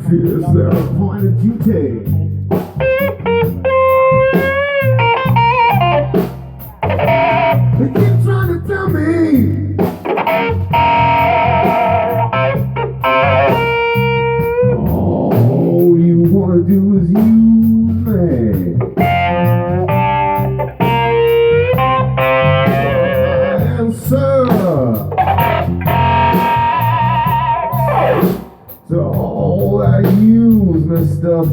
Fears their appointed duty. They keep trying to tell me all you wanna do is use me. Answer to all that use me stuff.